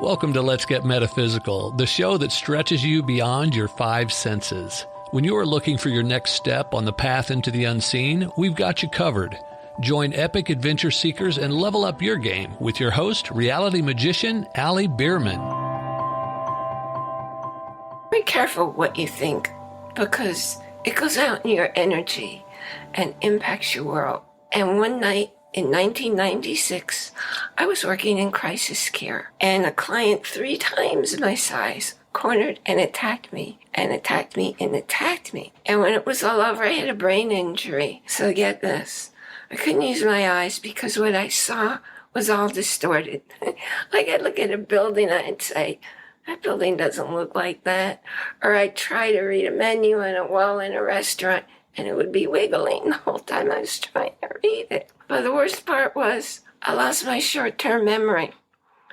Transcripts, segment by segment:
Welcome to Let's Get Metaphysical, the show that stretches you beyond your five senses. When you are looking for your next step on the path into the unseen, we've got you covered. Join epic adventure seekers and level up your game with your host, reality magician Allie Bierman. Be careful what you think, because it goes out in your energy and impacts your world. And one night in 1996, I was working in crisis care, and a client 3 times my size cornered and attacked me, and attacked me, and attacked me. And when it was all over, I had a brain injury. So get this. I couldn't use my eyes because what I saw was all distorted. Like I'd look at a building, I'd say, that building doesn't look like that. Or I'd try to read a menu on a wall in a restaurant, and it would be wiggling the whole time I was trying to read it. But the worst part was I lost my short-term memory.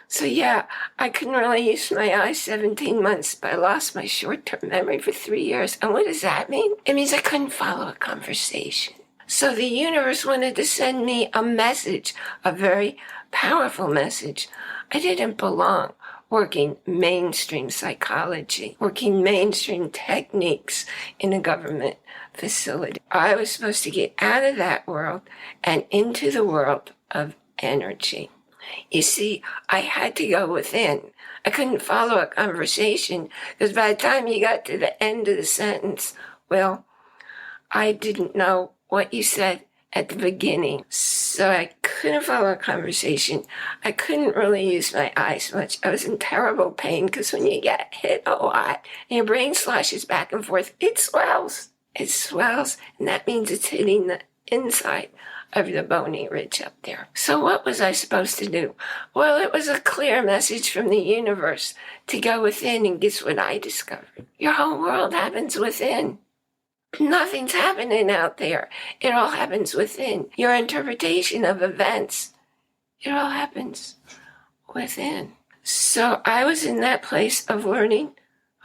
So yeah, I couldn't really use my eyes 17 months, but I lost my short-term memory for 3 years. And what does that mean? It means I couldn't follow a conversation. So the universe wanted to send me a message, a very powerful message. I didn't belong working mainstream psychology, working mainstream techniques in a government facility. I was supposed to get out of that world and into the world of energy. You see, I had to go within. I couldn't follow a conversation because by the time you got to the end of the sentence, well, I didn't know what you said at the beginning. So I couldn't follow a conversation. I couldn't really use my eyes much. I was in terrible pain because when you get hit a lot and your brain slashes back and forth, it swells. It swells, and that means it's hitting the inside of the bony ridge up there. So what was I supposed to do? Well, it was a clear message from the universe to go within, and guess what I discovered? Your whole world happens within. Nothing's happening out there. It all happens within. Your interpretation of events, it all happens within. So I was in that place of learning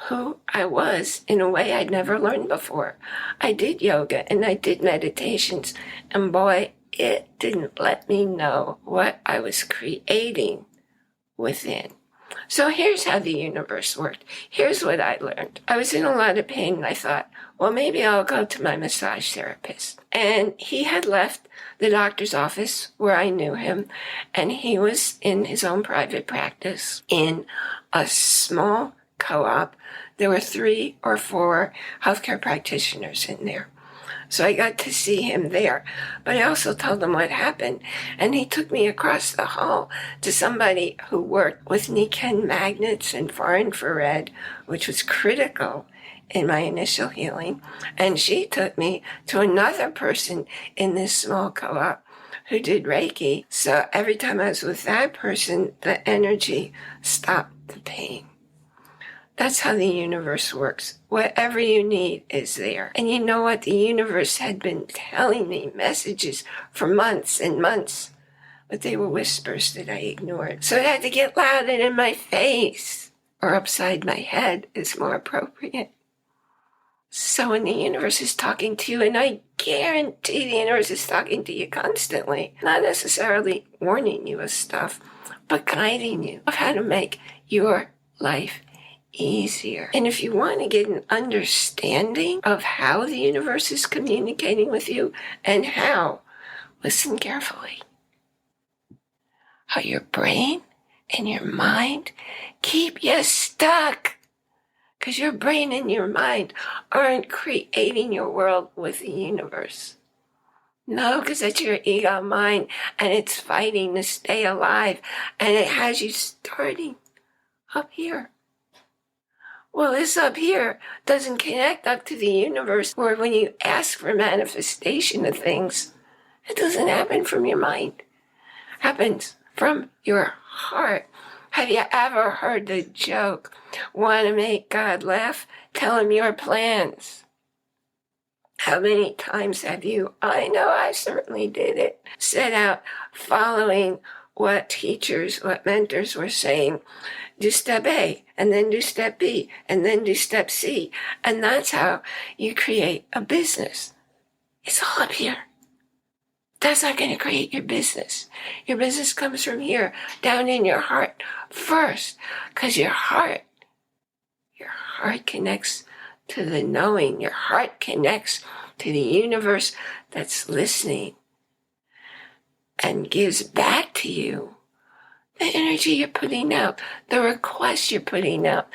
who I was in a way I'd never learned before. I did yoga and I did meditations, and boy, it didn't let me know what I was creating within. So here's how the universe worked. Here's what I learned. I was in a lot of pain, and I thought, well, maybe I'll go to my massage therapist. And he had left the doctor's office where I knew him, and he was in his own private practice in a small co-op. There were 3 or 4 healthcare practitioners in there. So I got to see him there. But I also told him what happened. And he took me across the hall to somebody who worked with Nikken magnets and far infrared, which was critical in my initial healing. And she took me to another person in this small co-op who did Reiki. So every time I was with that person, the energy stopped the pain. That's how the universe works. Whatever you need is there. And you know what? The universe had been telling me messages for months and months, but they were whispers that I ignored. So it had to get loud and in my face, or upside my head is more appropriate. So when the universe is talking to you, and I guarantee the universe is talking to you constantly, not necessarily warning you of stuff, but guiding you of how to make your life easier. And if you want to get an understanding of how the universe is communicating with you and how, listen carefully, how your brain and your mind keep you stuck. Because your brain and your mind aren't creating your world with the universe. No, because that's your ego mind, and it's fighting to stay alive, and it has you starting up here. Well, this up here doesn't connect up to the universe, where when you ask for manifestation of things, it doesn't happen from your mind. It happens from your heart. Have you ever heard the joke, want to make God laugh? Tell him your plans. How many times have you, I know I certainly did it, set out following what teachers, what mentors were saying? Do step A, and then do step B, and then do step C. And that's how you create a business. It's all up here. That's not going to create your business. Your business comes from here, down in your heart first, because your heart connects to the knowing. Your heart connects to the universe that's listening and gives back to you the energy you're putting out, the requests you're putting out,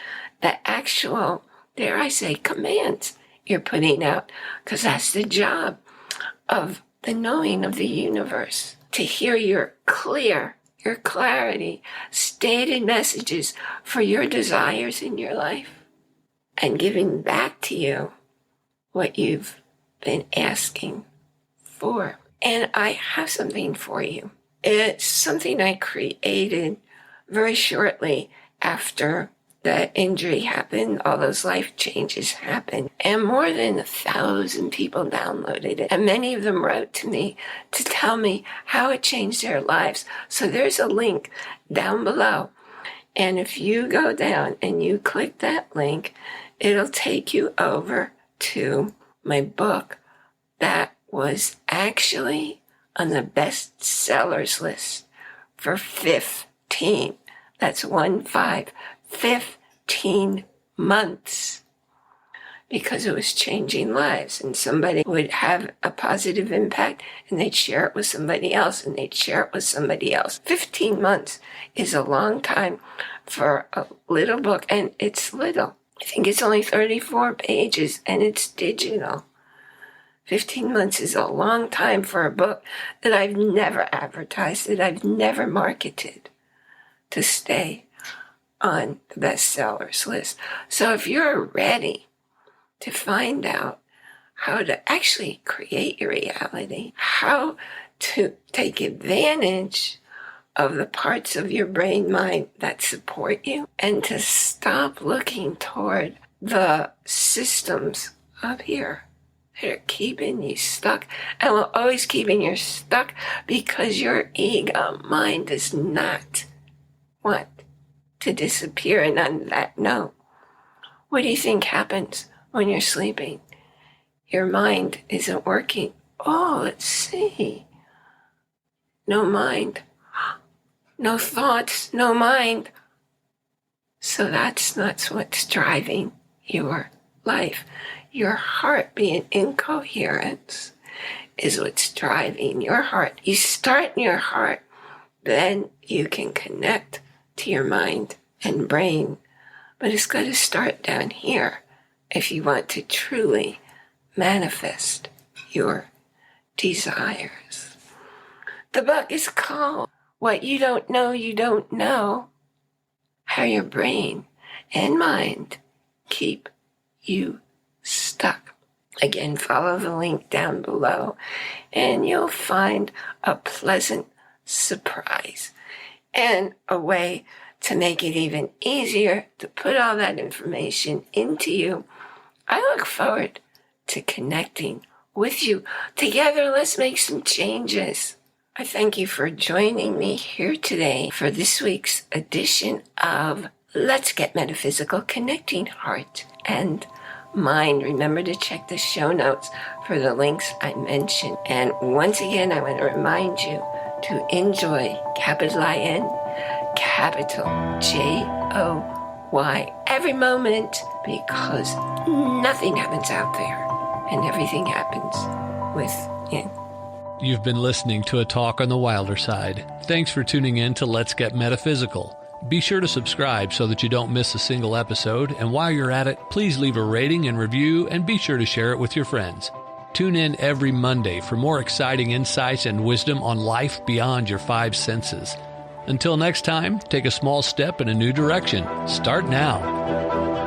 the actual, dare I say, commands you're putting out, because that's the job of the knowing of the universe, to hear your clarity, stated messages for your desires in your life, and giving back to you what you've been asking for. And I have something for you. It's something I created very shortly after the injury happened, all those life changes happened, and more than 1,000 people downloaded it. And many of them wrote to me to tell me how it changed their lives. So there's a link down below. And if you go down and you click that link, it'll take you over to my book that was actually on the bestsellers list for 15. That's 15 months, because it was changing lives, and somebody would have a positive impact and they'd share it with somebody else, and they'd share it with somebody else. 15 months is a long time for a little book, and it's little. I think it's only 34 pages and it's digital. 15 months is a long time for a book that I've never advertised, that I've never marketed, to stay on the bestsellers list. So if you're ready to find out how to actually create your reality, how to take advantage of the parts of your brain mind that support you, and to stop looking toward the systems up here that are keeping you stuck and will always keeping you stuck, because your ego mind does not want to disappear. And on that note, what do you think happens when you're sleeping? Your mind isn't working. Oh, let's see. No mind. No thoughts, no mind. So that's not what's driving your life. Your heart being incoherence is what's driving your heart. You start in your heart, then you can connect to your mind and brain. But it's got to start down here if you want to truly manifest your desires. The book is called What You Don't Know You Don't Know, How Your Brain and Mind Keep You Stuck. Again, follow the link down below and you'll find a pleasant surprise and a way to make it even easier to put all that information into you. I look forward to connecting with you. Together, let's make some changes. I thank you for joining me here today for this week's edition of Let's Get Metaphysical, Connecting Heart and Mind. Remember to check the show notes for the links I mentioned. And once again, I want to remind you to enjoy, capital I-N, capital J-O-Y, every moment, because nothing happens out there and everything happens within. You've been listening to a talk on the wilder side. Thanks for tuning in to Let's Get Metaphysical. Be sure to subscribe so that you don't miss a single episode, and while you're at it, please leave a rating and review, and be sure to share it with your friends. Tune in every Monday for more exciting insights and wisdom on life beyond your five senses. Until next time, take a small step in a new direction. Start now.